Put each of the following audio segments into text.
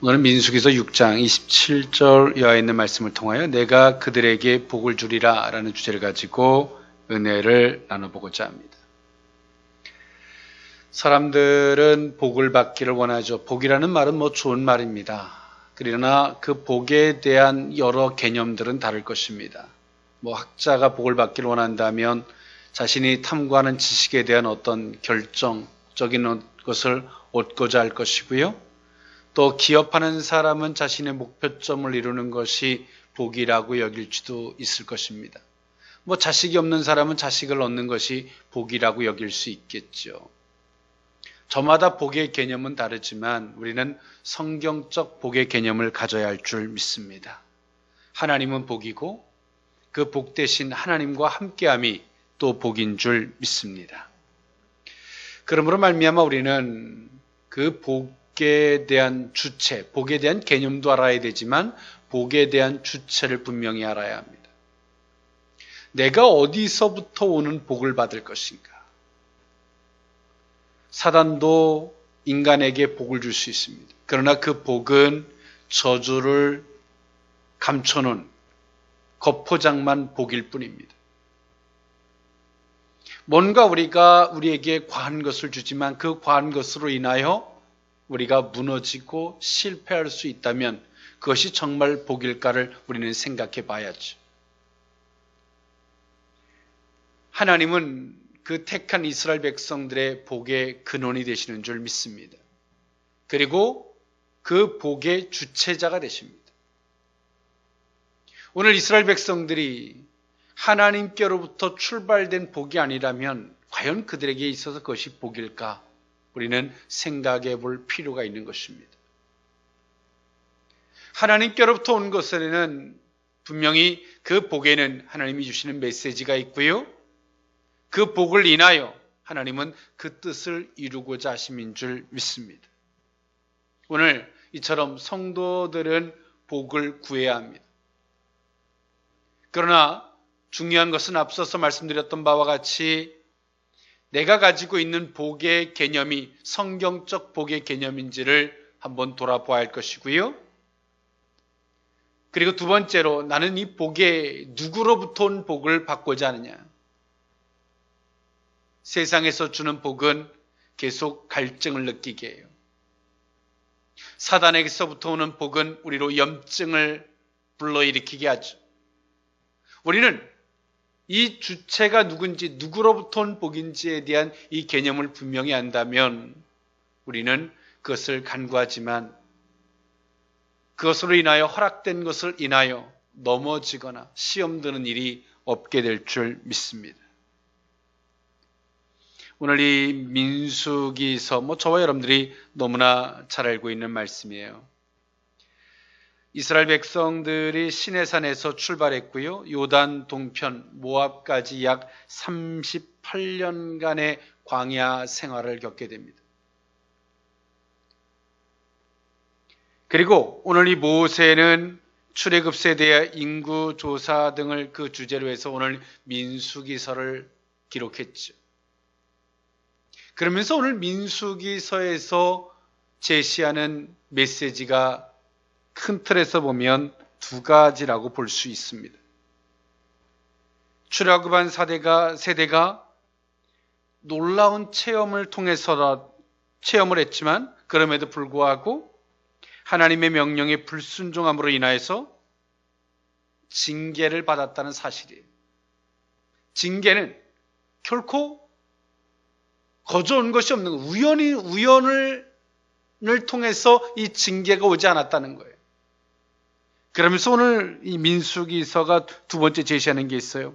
오늘은 민수기서 6장 27절 이하에 있는 말씀을 통하여 내가 그들에게 복을 주리라 라는 주제를 가지고 은혜를 나눠보고자 합니다. 사람들은 복을 받기를 원하죠. 복이라는 말은 좋은 말입니다. 그러나 그 복에 대한 여러 개념들은 다를 것입니다. 학자가 복을 받기를 원한다면 자신이 탐구하는 지식에 대한 어떤 결정적인 것을 얻고자 할 것이고요. 또 기업하는 사람은 자신의 목표점을 이루는 것이 복이라고 여길지도 있을 것입니다. 자식이 없는 사람은 자식을 얻는 것이 복이라고 여길 수 있겠죠. 저마다 복의 개념은 다르지만 우리는 성경적 복의 개념을 가져야 할 줄 믿습니다. 하나님은 복이고 그 복 대신 하나님과 함께함이 또 복인 줄 믿습니다. 그러므로 말미암아 우리는 그 복에 대한 주체, 복에 대한 개념도 알아야 되지만 복에 대한 주체를 분명히 알아야 합니다. 내가 어디서부터 오는 복을 받을 것인가? 사단도 인간에게 복을 줄 수 있습니다. 그러나 그 복은 저주를 감춰놓은 겉포장만 복일 뿐입니다. 뭔가 우리에게 과한 것을 주지만 그 과한 것으로 인하여 우리가 무너지고 실패할 수 있다면 그것이 정말 복일까를 우리는 생각해 봐야죠. 하나님은 그 택한 이스라엘 백성들의 복의 근원이 되시는 줄 믿습니다. 그리고 그 복의 주체자가 되십니다. 오늘 이스라엘 백성들이 하나님께로부터 출발된 복이 아니라면 과연 그들에게 있어서 그것이 복일까? 우리는 생각해 볼 필요가 있는 것입니다. 하나님께로부터 온 것에는 분명히 그 복에는 하나님이 주시는 메시지가 있고요. 그 복을 인하여 하나님은 그 뜻을 이루고자 하심인 줄 믿습니다. 오늘 이처럼 성도들은 복을 구해야 합니다. 그러나 중요한 것은 앞서서 말씀드렸던 바와 같이 내가 가지고 있는 복의 개념이 성경적 복의 개념인지를 한번 돌아보아야 할 것이고요. 그리고 두 번째로 나는 이 복에 누구로부터 온 복을 받고자 하느냐. 세상에서 주는 복은 계속 갈증을 느끼게 해요. 사단에게서부터 오는 복은 우리로 염증을 불러일으키게 하죠. 우리는 이 주체가 누군지, 누구로부터 온 복인지에 대한 이 개념을 분명히 안다면 우리는 그것을 간구하지만 그것으로 인하여 허락된 것을 인하여 넘어지거나 시험 드는 일이 없게 될 줄 믿습니다. 오늘 이 민수기서 저와 여러분들이 너무나 잘 알고 있는 말씀이에요. 이스라엘 백성들이 시내산에서 출발했고요. 요단 동편 모압까지 약 38년간의 광야 생활을 겪게 됩니다. 그리고 오늘 이 모세는 출애굽 세대의 인구 조사 등을 그 주제로 해서 오늘 민수기서를 기록했죠. 그러면서 오늘 민수기서에서 제시하는 메시지가 큰 틀에서 보면 두 가지라고 볼 수 있습니다. 출애굽한 세대가 놀라운 체험을 통해서 체험을 했지만 그럼에도 불구하고 하나님의 명령에 불순종함으로 인하여서 징계를 받았다는 사실이에요. 징계는 결코 거저온 것이 없는 거예요. 우연을 통해서 이 징계가 오지 않았다는 거예요. 그러면서 오늘 이 민수기서가 두 번째 제시하는 게 있어요.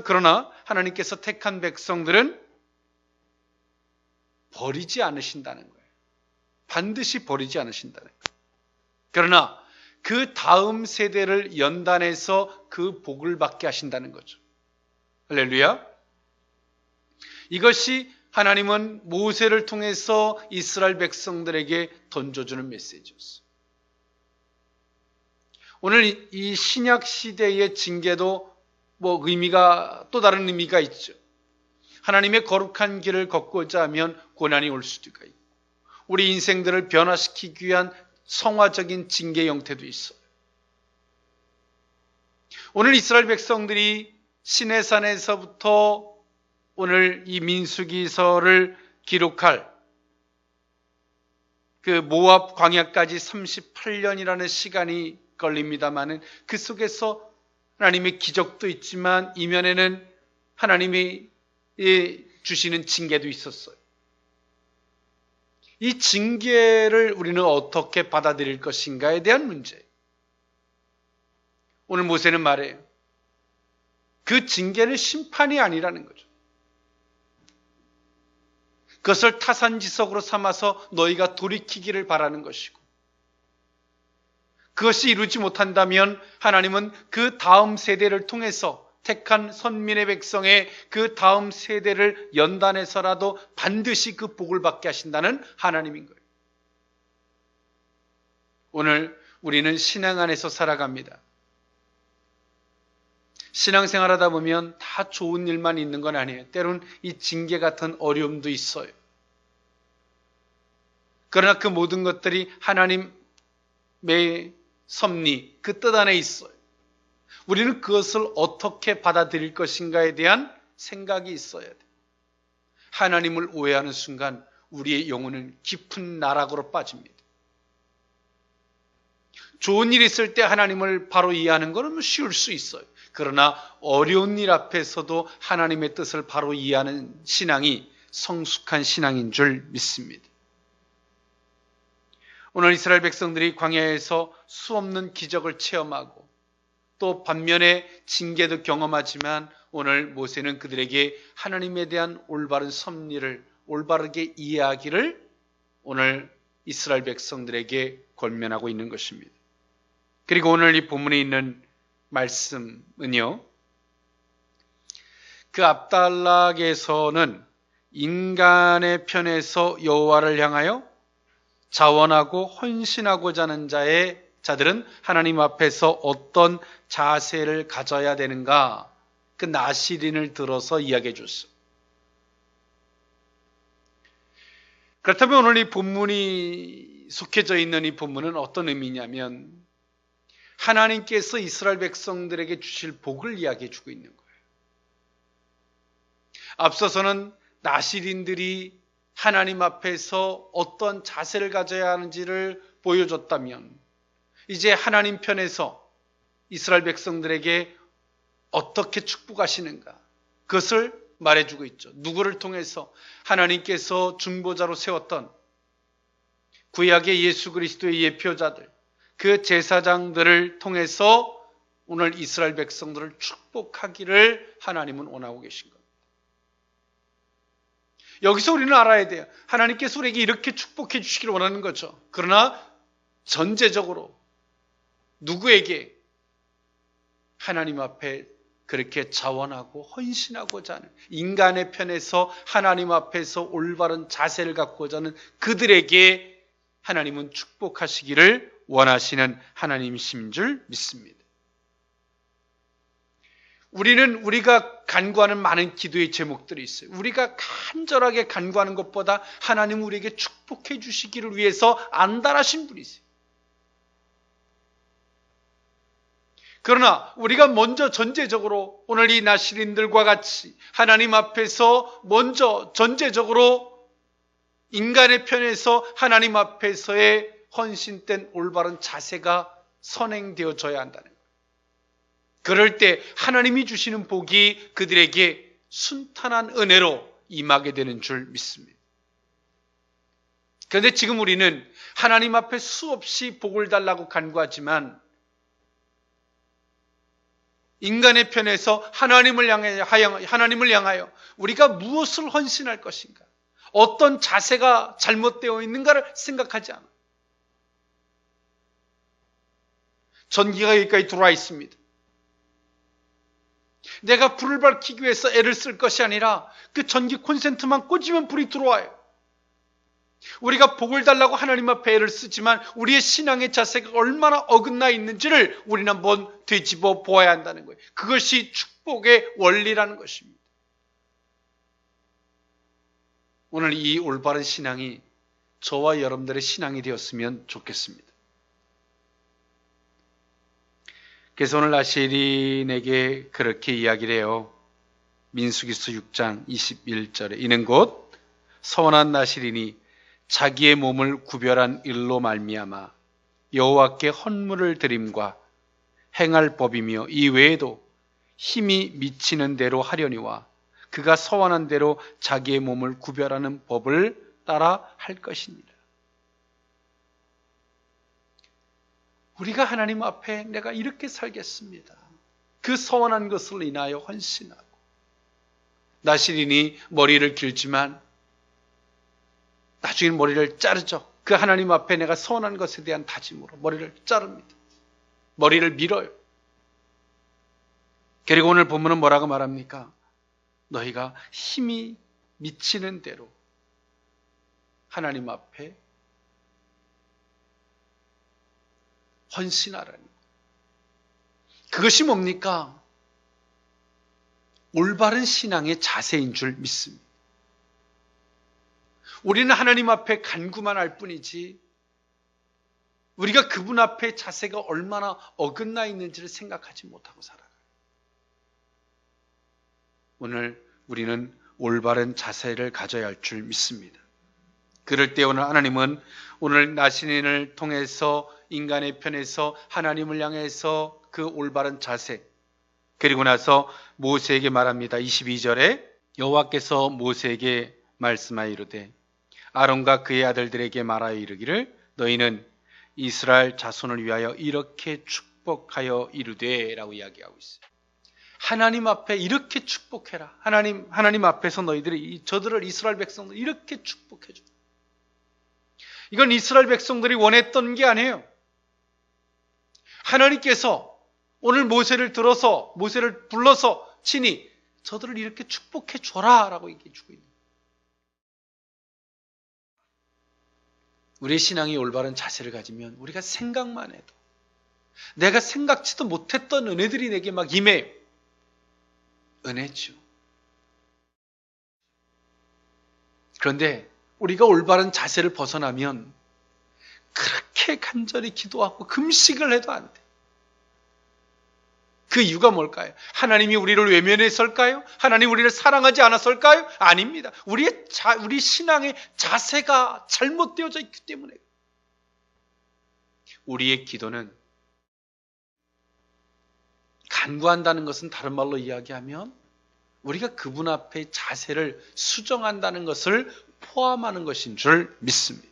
그러나 하나님께서 택한 백성들은 버리지 않으신다는 거예요. 반드시 버리지 않으신다는 거예요. 그러나 그 다음 세대를 연단해서 그 복을 받게 하신다는 거죠. 할렐루야. 이것이 하나님은 모세를 통해서 이스라엘 백성들에게 던져주는 메시지였어요. 오늘 이 신약 시대의 징계도 또 다른 의미가 있죠. 하나님의 거룩한 길을 걷고자 하면 고난이 올 수도 있고 우리 인생들을 변화시키기 위한 성화적인 징계 형태도 있어요. 오늘 이스라엘 백성들이 시내산에서부터 오늘 이 민수기서를 기록할 그 모압 광야까지 38년이라는 시간이 걸립니다마는 그 속에서 하나님의 기적도 있지만 이면에는 하나님이 주시는 징계도 있었어요. 이 징계를 우리는 어떻게 받아들일 것인가에 대한 문제. 오늘 모세는 말해요. 그 징계는 심판이 아니라는 거죠. 그것을 타산지석으로 삼아서 너희가 돌이키기를 바라는 것이고, 그것이 이루지 못한다면 하나님은 그 다음 세대를 통해서 택한 선민의 백성의 그 다음 세대를 연단해서라도 반드시 그 복을 받게 하신다는 하나님인 거예요. 오늘 우리는 신앙 안에서 살아갑니다. 신앙생활하다 보면 다 좋은 일만 있는 건 아니에요. 때론 이 징계 같은 어려움도 있어요. 그러나 그 모든 것들이 하나님의 섭리, 그 뜻 안에 있어요. 우리는 그것을 어떻게 받아들일 것인가에 대한 생각이 있어야 돼요. 하나님을 오해하는 순간 우리의 영혼은 깊은 나락으로 빠집니다. 좋은 일이 있을 때 하나님을 바로 이해하는 것은 쉬울 수 있어요. 그러나 어려운 일 앞에서도 하나님의 뜻을 바로 이해하는 신앙이 성숙한 신앙인 줄 믿습니다. 오늘 이스라엘 백성들이 광야에서 수없는 기적을 체험하고 또 반면에 징계도 경험하지만 오늘 모세는 그들에게 하나님에 대한 올바른 섭리를 올바르게 이해하기를 오늘 이스라엘 백성들에게 권면하고 있는 것입니다. 그리고 오늘 이 본문에 있는 말씀은요, 그 압달락에서는 인간의 편에서 여호와를 향하여 자원하고 헌신하고자 하는 자들은 하나님 앞에서 어떤 자세를 가져야 되는가, 그 나시린을 들어서 이야기해 줬어요. 그렇다면 오늘 이 본문이 속해져 있는 이 본문은 어떤 의미냐면 하나님께서 이스라엘 백성들에게 주실 복을 이야기해 주고 있는 거예요. 앞서서는 나시린들이 하나님 앞에서 어떤 자세를 가져야 하는지를 보여줬다면 이제 하나님 편에서 이스라엘 백성들에게 어떻게 축복하시는가, 그것을 말해주고 있죠. 누구를 통해서? 하나님께서 중보자로 세웠던 구약의 예수 그리스도의 예표자들, 그 제사장들을 통해서 오늘 이스라엘 백성들을 축복하기를 하나님은 원하고 계신 겁니다. 여기서 우리는 알아야 돼요. 하나님께서 우리에게 이렇게 축복해 주시기를 원하는 거죠. 그러나 전제적으로 누구에게? 하나님 앞에 그렇게 자원하고 헌신하고자 하는, 인간의 편에서 하나님 앞에서 올바른 자세를 갖고자 하는 그들에게 하나님은 축복하시기를 원하시는 하나님이신 줄 믿습니다. 우리가 간구하는 많은 기도의 제목들이 있어요. 우리가 간절하게 간구하는 것보다 하나님 우리에게 축복해 주시기를 위해서 안달하신 분이세요. 그러나 우리가 먼저 전제적으로 오늘 이 나시린들과 같이 하나님 앞에서 먼저 전제적으로 인간의 편에서 하나님 앞에서의 헌신된 올바른 자세가 선행되어져야 한다는 거예요. 그럴 때 하나님이 주시는 복이 그들에게 순탄한 은혜로 임하게 되는 줄 믿습니다. 그런데 지금 우리는 하나님 앞에 수없이 복을 달라고 간구하지만 인간의 편에서 하나님을 향하여 우리가 무엇을 헌신할 것인가, 어떤 자세가 잘못되어 있는가를 생각하지 않아요. 전기가 여기까지 들어와 있습니다. 내가 불을 밝히기 위해서 애를 쓸 것이 아니라 그 전기 콘센트만 꽂으면 불이 들어와요. 우리가 복을 달라고 하나님 앞에 애를 쓰지만 우리의 신앙의 자세가 얼마나 어긋나 있는지를 우리는 한번 되짚어 보아야 한다는 거예요. 그것이 축복의 원리라는 것입니다. 오늘 이 올바른 신앙이 저와 여러분들의 신앙이 되었으면 좋겠습니다. 그래서 오늘 나실인에게 그렇게 이야기를 해요. 민수기서 6장 21절에 이는 곧 선한 나실인이 자기의 몸을 구별한 일로 말미암아 여호와께 헌물을 드림과 행할 법이며 이 외에도 힘이 미치는 대로 하려니와 그가 서원한 대로 자기의 몸을 구별하는 법을 따라 할 것입니다. 우리가 하나님 앞에 내가 이렇게 살겠습니다. 그 서원한 것을 인하여 헌신하고, 나실인이 머리를 길지만 나중에 머리를 자르죠. 그 하나님 앞에 내가 서원한 것에 대한 다짐으로 머리를 자릅니다. 머리를 밀어요. 그리고 오늘 본문은 뭐라고 말합니까? 너희가 힘이 미치는 대로 하나님 앞에 헌신하라니. 그것이 뭡니까? 올바른 신앙의 자세인 줄 믿습니다. 우리는 하나님 앞에 간구만 할 뿐이지 우리가 그분 앞에 자세가 얼마나 어긋나 있는지를 생각하지 못하고 살아가요. 오늘 우리는 올바른 자세를 가져야 할 줄 믿습니다. 그럴 때 오늘 하나님은 오늘 나신인을 통해서 인간의 편에서 하나님을 향해서 그 올바른 자세, 그리고 나서 모세에게 말합니다. 22절에 여호와께서 모세에게 말씀하여 이르되 아론과 그의 아들들에게 말하여 이르기를 너희는 이스라엘 자손을 위하여 이렇게 축복하여 이르되 라고 이야기하고 있어요. 하나님 앞에 이렇게 축복해라. 하나님 앞에서 너희들이 저들을 이스라엘 백성들 이렇게 축복해줘. 이건 이스라엘 백성들이 원했던 게 아니에요. 하나님께서 오늘 모세를 불러서 친히 저들을 이렇게 축복해 줘라 라고 얘기해 주고 있는 거예요. 우리의 신앙이 올바른 자세를 가지면 우리가 생각만 해도 내가 생각지도 못했던 은혜들이 내게 막 임해요. 은혜죠. 그런데 우리가 올바른 자세를 벗어나면 그렇게 간절히 기도하고 금식을 해도 안 돼. 그 이유가 뭘까요? 하나님이 우리를 외면했을까요? 하나님 우리를 사랑하지 않았을까요? 아닙니다. 우리 신앙의 자세가 잘못되어져 있기 때문에 우리의 기도는 간구한다는 것은 다른 말로 이야기하면 우리가 그분 앞에 자세를 수정한다는 것을 포함하는 것인 줄 믿습니다.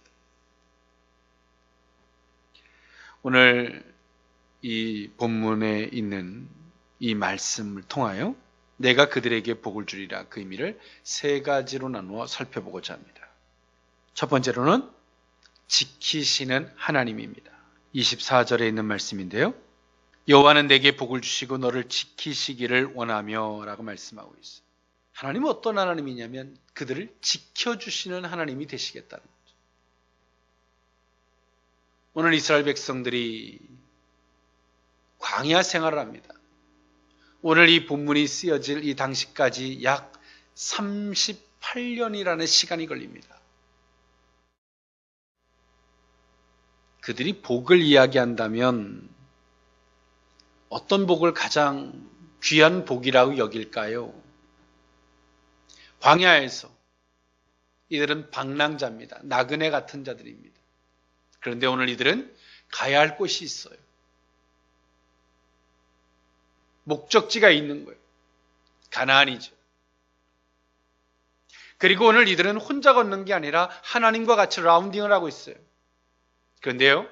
오늘 이 본문에 있는 이 말씀을 통하여 내가 그들에게 복을 주리라 그 의미를 세 가지로 나누어 살펴보고자 합니다. 첫 번째로는 지키시는 하나님입니다. 24절에 있는 말씀인데요. 여호와는 내게 복을 주시고 너를 지키시기를 원하며 라고 말씀하고 있어요. 하나님은 어떤 하나님이냐면 그들을 지켜주시는 하나님이 되시겠다는 거죠. 오늘 이스라엘 백성들이 광야 생활을 합니다. 오늘 이 본문이 쓰여질 이 당시까지 약 38년이라는 시간이 걸립니다. 그들이 복을 이야기한다면 어떤 복을 가장 귀한 복이라고 여길까요? 광야에서 이들은 방랑자입니다. 나그네 같은 자들입니다. 그런데 오늘 이들은 가야 할 곳이 있어요. 목적지가 있는 거예요. 가나안이죠. 그리고 오늘 이들은 혼자 걷는 게 아니라 하나님과 같이 라운딩을 하고 있어요. 그런데요,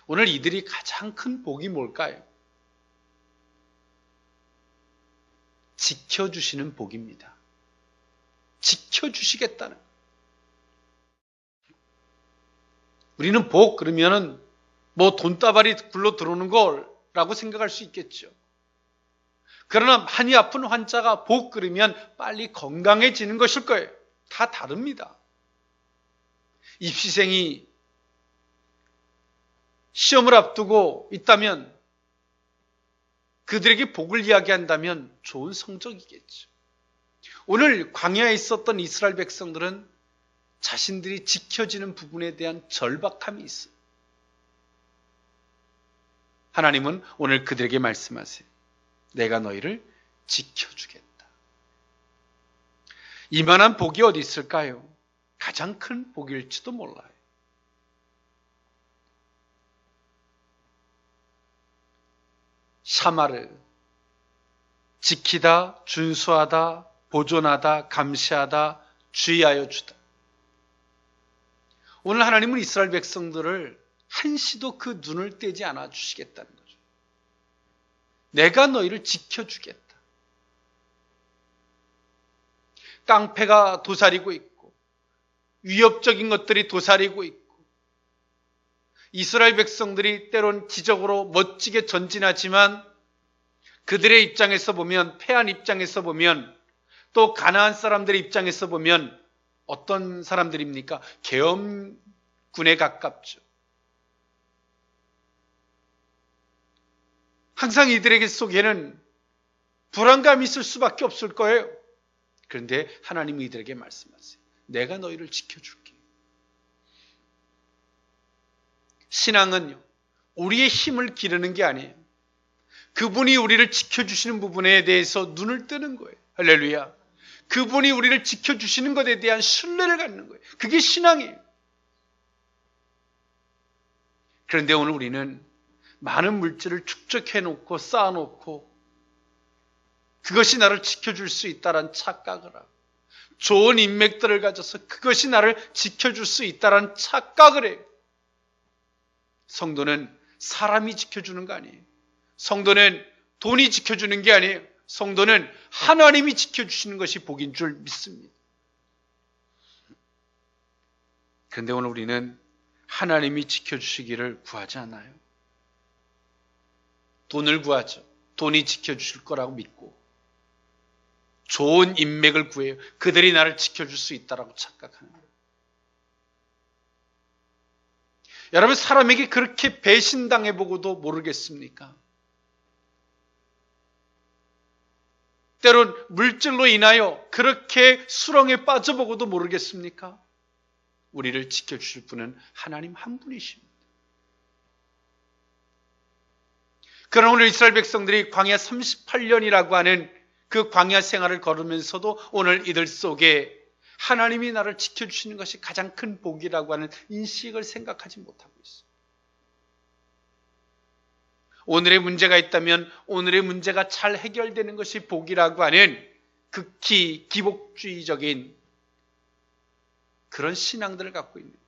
오늘 이들이 가장 큰 복이 뭘까요? 지켜주시는 복입니다. 지켜주시겠다는. 우리는 복 그러면은 뭐 돈다발이 굴러 들어오는 거라고 생각할 수 있겠죠. 그러나 많이 아픈 환자가 복 그러면 빨리 건강해지는 것일 거예요. 다 다릅니다. 입시생이 시험을 앞두고 있다면 그들에게 복을 이야기한다면 좋은 성적이겠죠. 오늘 광야에 있었던 이스라엘 백성들은 자신들이 지켜지는 부분에 대한 절박함이 있어요. 하나님은 오늘 그들에게 말씀하세요. 내가 너희를 지켜주겠다. 이만한 복이 어디 있을까요? 가장 큰 복일지도 몰라요. 샤마르, 지키다, 준수하다, 보존하다, 감시하다, 주의하여 주다. 오늘 하나님은 이스라엘 백성들을 한시도 그 눈을 떼지 않아 주시겠다는 거죠. 내가 너희를 지켜주겠다. 깡패가 도사리고 있고 위협적인 것들이 도사리고 있고 이스라엘 백성들이 때론 기적으로 멋지게 전진하지만 그들의 입장에서 보면, 패한 입장에서 보면, 또 가나안 사람들의 입장에서 보면 어떤 사람들입니까? 계엄군에 가깝죠. 항상 이들에게 속에는 불안감이 있을 수밖에 없을 거예요. 그런데 하나님이 이들에게 말씀하세요. 내가 너희를 지켜줄게. 신앙은요, 우리의 힘을 기르는 게 아니에요. 그분이 우리를 지켜주시는 부분에 대해서 눈을 뜨는 거예요. 할렐루야. 그분이 우리를 지켜주시는 것에 대한 신뢰를 갖는 거예요. 그게 신앙이에요. 그런데 오늘 우리는 많은 물질을 축적해놓고 쌓아놓고 그것이 나를 지켜줄 수 있다는 착각을 하고 좋은 인맥들을 가져서 그것이 나를 지켜줄 수 있다는 착각을 해요. 성도는 사람이 지켜주는 거 아니에요. 성도는 돈이 지켜주는 게 아니에요. 성도는 하나님이 지켜주시는 것이 복인 줄 믿습니다. 그런데 오늘 우리는 하나님이 지켜주시기를 구하지 않아요. 돈을 구하죠. 돈이 지켜주실 거라고 믿고 좋은 인맥을 구해요. 그들이 나를 지켜줄 수 있다라고 착각하는 거예요. 여러분, 사람에게 그렇게 배신당해보고도 모르겠습니까? 때론 물질로 인하여 그렇게 수렁에 빠져보고도 모르겠습니까? 우리를 지켜주실 분은 하나님 한 분이십니다. 그러나 오늘 이스라엘 백성들이 광야 38년이라고 하는 그 광야 생활을 걸으면서도 오늘 이들 속에 하나님이 나를 지켜주시는 것이 가장 큰 복이라고 하는 인식을 생각하지 못하고 있어요. 오늘의 문제가 있다면 오늘의 문제가 잘 해결되는 것이 복이라고 하는 극히 기복주의적인 그런 신앙들을 갖고 있는 거예요.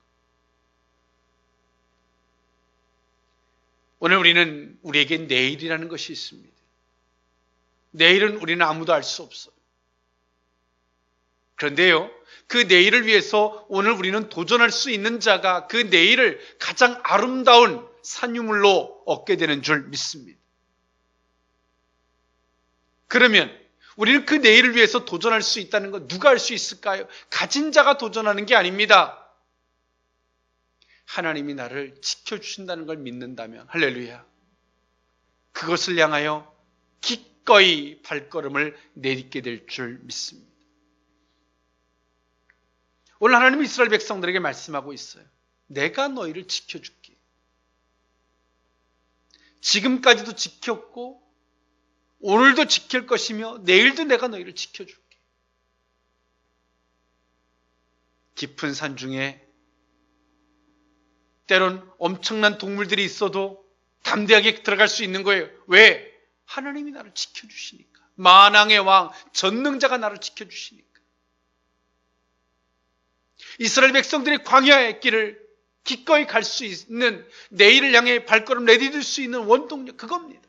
오늘 우리는 우리에게 내일이라는 것이 있습니다. 내일은 우리는 아무도 알 수 없어요. 그런데요, 그 내일을 위해서 오늘 우리는 도전할 수 있는 자가 그 내일을 가장 아름다운 산유물로 얻게 되는 줄 믿습니다. 그러면 우리는 그 내일을 위해서 도전할 수 있다는 것 누가 할 수 있을까요? 가진 자가 도전하는 게 아닙니다. 하나님이 나를 지켜주신다는 걸 믿는다면, 할렐루야, 그것을 향하여 기꺼이 발걸음을 내딛게 될 줄 믿습니다. 오늘 하나님이 이스라엘 백성들에게 말씀하고 있어요. 내가 너희를 지켜줄게. 지금까지도 지켰고 오늘도 지킬 것이며 내일도 내가 너희를 지켜줄게. 깊은 산 중에 때론 엄청난 동물들이 있어도 담대하게 들어갈 수 있는 거예요. 왜? 하나님이 나를 지켜주시니까. 만왕의 왕, 전능자가 나를 지켜주시니까. 이스라엘 백성들이 광야의 길을 기꺼이 갈 수 있는, 내일을 향해 발걸음 내디딜 수 있는 원동력, 그겁니다.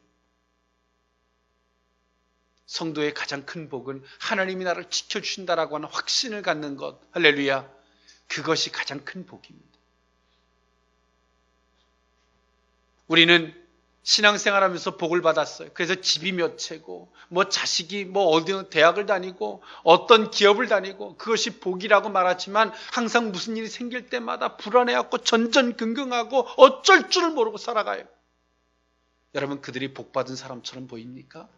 성도의 가장 큰 복은 하나님이 나를 지켜주신다라고 하는 확신을 갖는 것, 할렐루야, 그것이 가장 큰 복입니다. 우리는 신앙생활하면서 복을 받았어요. 그래서 집이 몇 채고, 자식이 어디 대학을 다니고, 어떤 기업을 다니고, 그것이 복이라고 말하지만 항상 무슨 일이 생길 때마다 불안해하고 전전긍긍하고 어쩔 줄을 모르고 살아가요. 여러분, 그들이 복 받은 사람처럼 보입니까?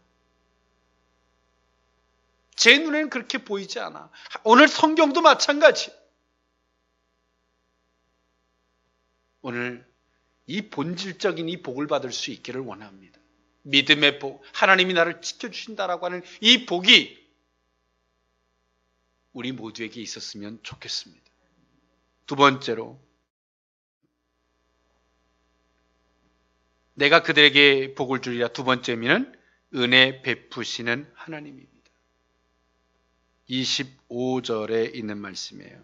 제 눈에는 그렇게 보이지 않아. 오늘 성경도 마찬가지. 오늘 이 본질적인 이 복을 받을 수 있기를 원합니다. 믿음의 복, 하나님이 나를 지켜주신다라고 하는 이 복이 우리 모두에게 있었으면 좋겠습니다. 두 번째로, 내가 그들에게 복을 주리라. 두 번째 의미는 은혜 베푸시는 하나님입니다. 25절에 있는 말씀이에요.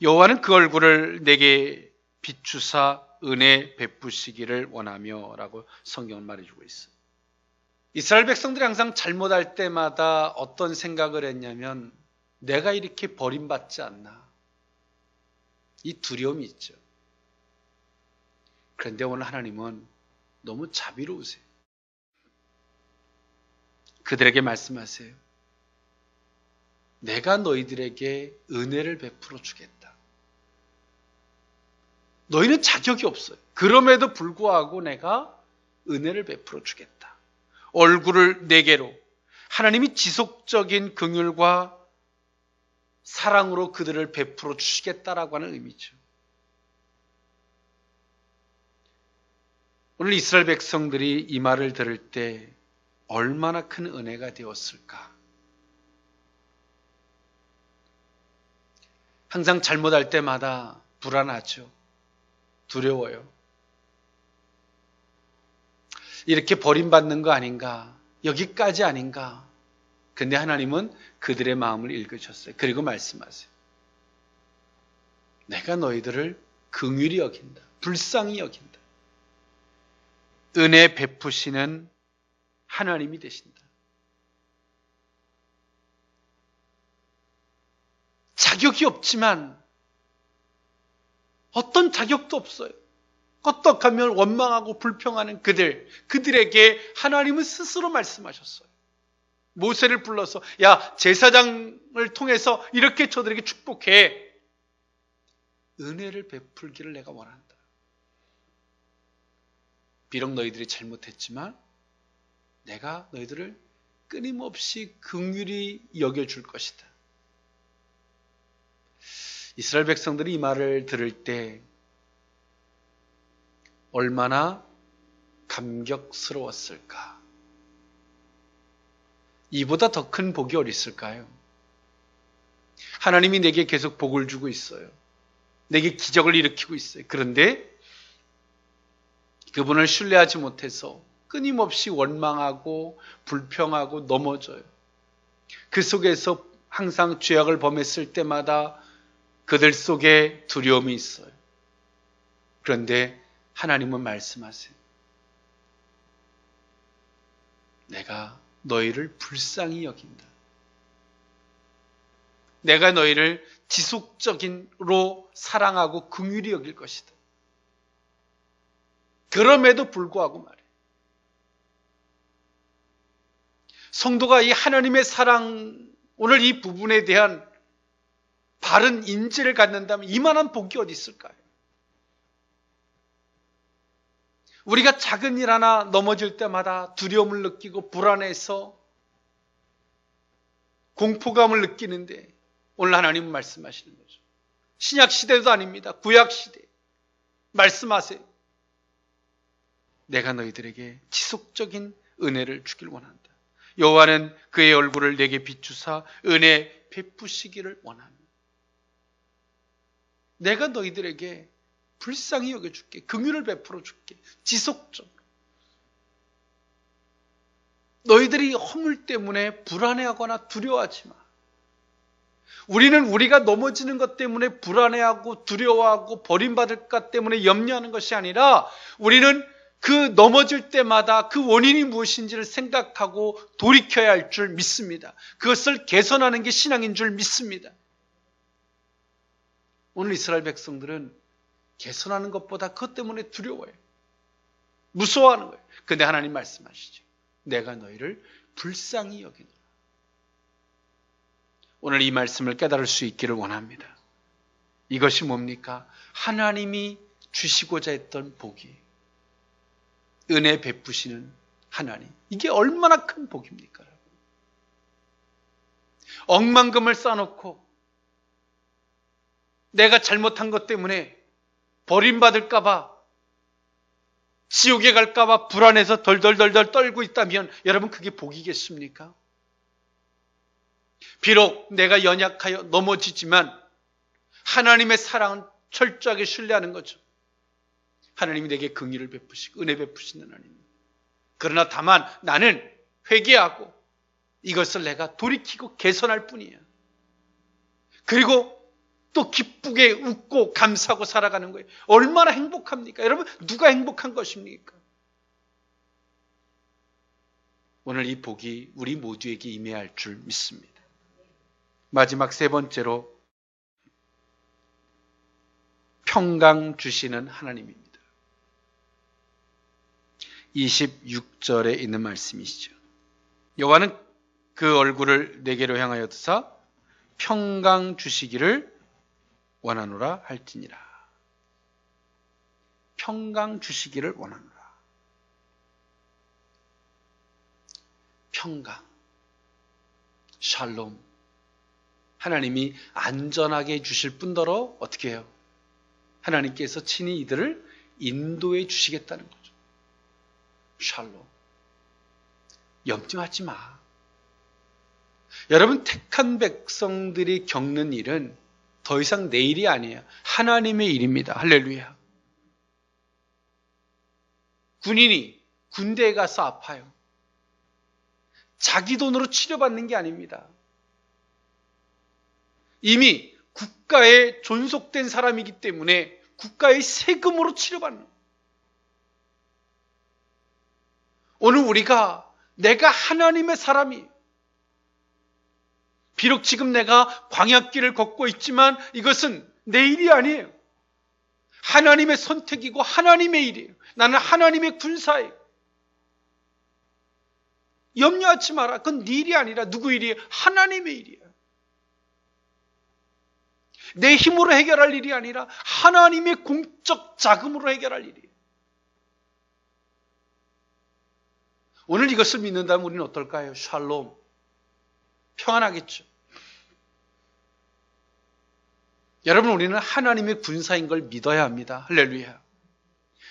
여호와는 그 얼굴을 내게 비추사 은혜 베푸시기를 원하며 라고 성경은 말해주고 있어요. 이스라엘 백성들이 항상 잘못할 때마다 어떤 생각을 했냐면 내가 이렇게 버림받지 않나, 이 두려움이 있죠. 그런데 오늘 하나님은 너무 자비로우세요. 그들에게 말씀하세요. 내가 너희들에게 은혜를 베풀어 주겠다. 너희는 자격이 없어요. 그럼에도 불구하고 내가 은혜를 베풀어 주겠다. 얼굴을 내게로, 하나님이 지속적인 긍휼과 사랑으로 그들을 베풀어 주시겠다라고 하는 의미죠. 오늘 이스라엘 백성들이 이 말을 들을 때 얼마나 큰 은혜가 되었을까. 항상 잘못할 때마다 불안하죠. 두려워요. 이렇게 버림받는 거 아닌가, 여기까지 아닌가. 근데 하나님은 그들의 마음을 읽으셨어요. 그리고 말씀하세요. 내가 너희들을 긍휼히 여긴다, 불쌍히 여긴다. 은혜 베푸시는 하나님이 되신다. 자격이 없지만, 어떤 자격도 없어요. 껐떡하면 원망하고 불평하는 그들에게 하나님은 스스로 말씀하셨어요. 모세를 불러서 야, 제사장을 통해서 이렇게 저들에게 축복해. 은혜를 베풀기를 내가 원한다. 비록 너희들이 잘못했지만 내가 너희들을 끊임없이 긍휼히 여겨줄 것이다. 이스라엘 백성들이 이 말을 들을 때 얼마나 감격스러웠을까. 이보다 더 큰 복이 어디 있을까요? 하나님이 내게 계속 복을 주고 있어요. 내게 기적을 일으키고 있어요. 그런데 그분을 신뢰하지 못해서 끊임없이 원망하고 불평하고 넘어져요. 그 속에서 항상 죄악을 범했을 때마다 그들 속에 두려움이 있어요. 그런데 하나님은 말씀하세요. 내가 너희를 불쌍히 여긴다. 내가 너희를 지속적인로 사랑하고 긍휼히 여길 것이다. 그럼에도 불구하고 말이에요. 성도가 이 하나님의 사랑, 오늘 이 부분에 대한 바른 인지를 갖는다면 이만한 복이 어디 있을까요? 우리가 작은 일 하나 넘어질 때마다 두려움을 느끼고 불안해서 공포감을 느끼는데 오늘 하나님은 말씀하시는 거죠. 신약 시대도 아닙니다. 구약 시대. 말씀하세요. 내가 너희들에게 지속적인 은혜를 주길 원한다. 여호와는 그의 얼굴을 내게 비추사 은혜 베푸시기를 원합니다. 내가 너희들에게 불쌍히 여겨줄게. 긍휼을 베풀어 줄게. 지속적으로. 너희들이 허물 때문에 불안해하거나 두려워하지 마. 우리는 우리가 넘어지는 것 때문에 불안해하고 두려워하고 버림받을 것 때문에 염려하는 것이 아니라 우리는 그 넘어질 때마다 그 원인이 무엇인지를 생각하고 돌이켜야 할 줄 믿습니다. 그것을 개선하는 게 신앙인 줄 믿습니다. 오늘 이스라엘 백성들은 개선하는 것보다 그것 때문에 두려워해요. 무서워하는 거예요. 근데 하나님 말씀하시죠. 내가 너희를 불쌍히 여기노라. 오늘 이 말씀을 깨달을 수 있기를 원합니다. 이것이 뭡니까? 하나님이 주시고자 했던 복이 은혜 베푸시는 하나님. 이게 얼마나 큰 복입니까? 억만금을 쌓아놓고 내가 잘못한 것 때문에 버림받을까 봐 지옥에 갈까봐 불안해서 덜덜덜덜 떨고 있다면 여러분 그게 복이겠습니까? 비록 내가 연약하여 넘어지지만 하나님의 사랑은 철저하게 신뢰하는 거죠. 하나님이 내게 긍휼을 베푸시고 은혜 베푸시는 하나님. 그러나 다만 나는 회개하고 이것을 내가 돌이키고 개선할 뿐이야. 그리고 또 기쁘게 웃고 감사하고 살아가는 거예요. 얼마나 행복합니까? 여러분 누가 행복한 것입니까? 오늘 이 복이 우리 모두에게 임해할 줄 믿습니다. 마지막 세 번째로 평강 주시는 하나님입니다. 26절에 있는 말씀이시죠. 여호와는 그 얼굴을 내게로 향하여 드사 평강 주시기를 원하노라 할지니라. 평강 주시기를 원하노라. 평강, 샬롬. 하나님이 안전하게 해주실 뿐더러 어떻게 해요? 하나님께서 친히 이들을 인도해 주시겠다는 거죠. 샬롬. 염려하지 마. 여러분 택한 백성들이 겪는 일은 더 이상 내 일이 아니에요. 하나님의 일입니다. 할렐루야. 군인이 군대에 가서 아파요. 자기 돈으로 치료받는 게 아닙니다. 이미 국가에 존속된 사람이기 때문에 국가의 세금으로 치료받는. 오늘 우리가 내가 하나님의 사람이 비록 지금 내가 광야길을 걷고 있지만 이것은 내 일이 아니에요. 하나님의 선택이고 하나님의 일이에요. 나는 하나님의 군사예요. 염려하지 마라. 그건 네 일이 아니라 누구 일이에요? 하나님의 일이에요. 내 힘으로 해결할 일이 아니라 하나님의 공적 자금으로 해결할 일이에요. 오늘 이것을 믿는다면 우리는 어떨까요? 샬롬. 평안하겠죠. 여러분 우리는 하나님의 군사인 걸 믿어야 합니다. 할렐루야.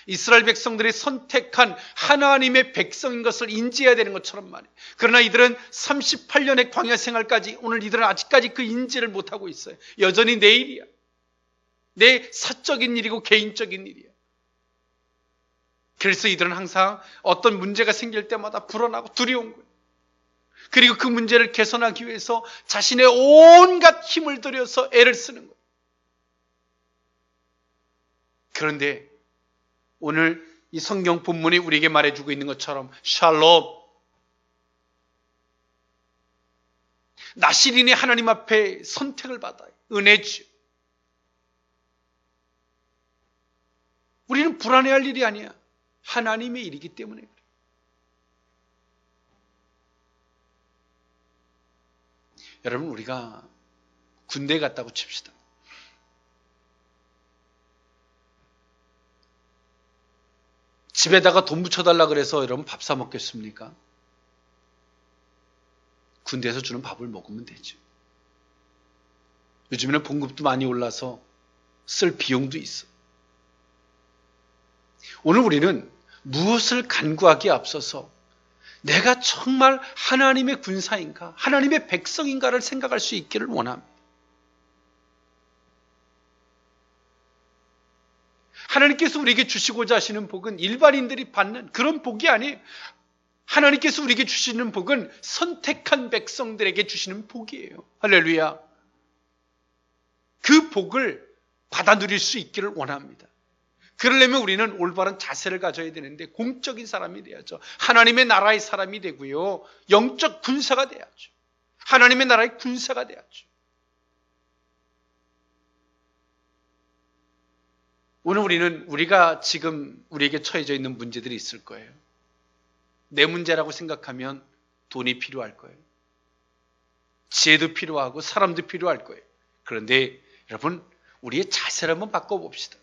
이스라엘 백성들이 선택한 하나님의 백성인 것을 인지해야 되는 것처럼 말이에요. 그러나 이들은 38년의 광야 생활까지 오늘 이들은 아직까지 그 인지를 못하고 있어요. 여전히 내 일이야. 내 사적인 일이고 개인적인 일이야. 그래서 이들은 항상 어떤 문제가 생길 때마다 불안하고 두려운 거예요. 그리고 그 문제를 개선하기 위해서 자신의 온갖 힘을 들여서 애를 쓰는 거예요. 그런데 오늘 이 성경 본문이 우리에게 말해주고 있는 것처럼 샬롬. 나시린이 하나님 앞에 선택을 받아요. 은혜죠. 우리는 불안해할 일이 아니야. 하나님의 일이기 때문에 그래. 여러분 우리가 군대에 갔다고 칩시다. 집에다가 돈 붙여달라 그래서 여러분 밥 사 먹겠습니까? 군대에서 주는 밥을 먹으면 되죠. 요즘에는 봉급도 많이 올라서 쓸 비용도 있어. 오늘 우리는 무엇을 간구하기에 앞서서 내가 정말 하나님의 군사인가, 하나님의 백성인가를 생각할 수 있기를 원합니다. 하나님께서 우리에게 주시고자 하시는 복은 일반인들이 받는 그런 복이 아니에요. 하나님께서 우리에게 주시는 복은 선택한 백성들에게 주시는 복이에요. 할렐루야. 그 복을 받아 누릴 수 있기를 원합니다. 그러려면 우리는 올바른 자세를 가져야 되는데 공적인 사람이 돼야죠. 하나님의 나라의 사람이 되고요. 영적 군사가 돼야죠. 하나님의 나라의 군사가 돼야죠. 오늘 우리는 우리가 지금 우리에게 처해져 있는 문제들이 있을 거예요. 내 문제라고 생각하면 돈이 필요할 거예요. 지혜도 필요하고 사람도 필요할 거예요. 그런데 여러분 우리의 자세를 한번 바꿔봅시다.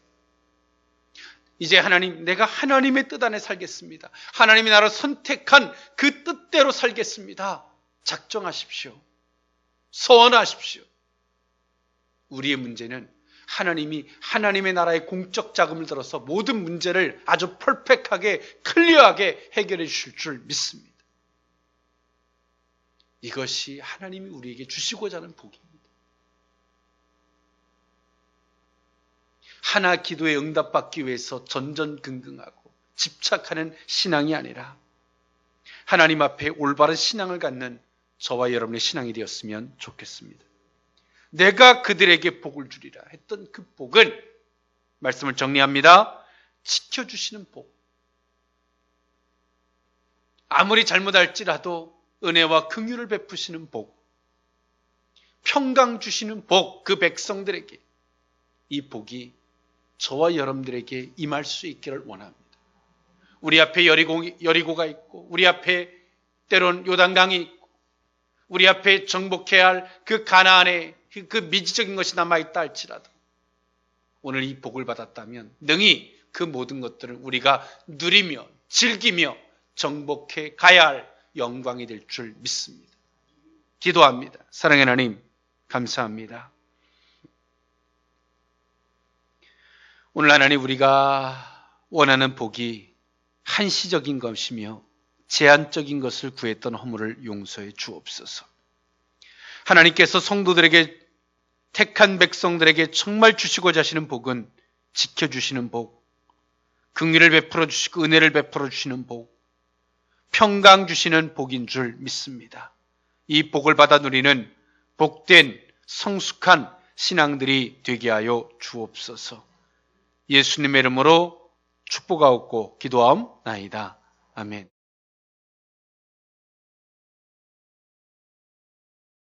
이제 하나님, 내가 하나님의 뜻 안에 살겠습니다. 하나님이 나를 선택한 그 뜻대로 살겠습니다. 작정하십시오. 서원하십시오. 우리의 문제는 하나님이 하나님의 나라의 공적 자금을 들어서 모든 문제를 아주 퍼펙트하게 클리어하게 해결해 주실 줄 믿습니다. 이것이 하나님이 우리에게 주시고자 하는 복입니다. 하나 기도에 응답받기 위해서 전전긍긍하고 집착하는 신앙이 아니라 하나님 앞에 올바른 신앙을 갖는 저와 여러분의 신앙이 되었으면 좋겠습니다. 내가 그들에게 복을 주리라 했던 그 복은, 말씀을 정리합니다. 지켜주시는 복. 아무리 잘못할지라도 은혜와 긍휼을 베푸시는 복, 평강 주시는 복, 그 백성들에게 이 복이 저와 여러분들에게 임할 수 있기를 원합니다. 우리 앞에 여리고가 있고, 우리 앞에 때론 요단강이 있고, 우리 앞에 정복해야 할 그 가나안의 그 미지적인 것이 남아있다 할지라도 오늘 이 복을 받았다면 능히 그 모든 것들을 우리가 누리며 즐기며 정복해 가야 할 영광이 될 줄 믿습니다. 기도합니다. 사랑의 하나님, 감사합니다. 오늘 하나님, 우리가 원하는 복이 한시적인 것이며 제한적인 것을 구했던 허물을 용서해 주옵소서. 하나님께서 성도들에게, 택한 백성들에게 정말 주시고자 하시는 복은 지켜주시는 복, 긍휼을 베풀어 주시고 은혜를 베풀어 주시는 복, 평강 주시는 복인 줄 믿습니다. 이 복을 받아 누리는 복된 성숙한 신앙들이 되게 하여 주옵소서. 예수님의 이름으로 축복하옵고 기도하옵나이다. 아멘.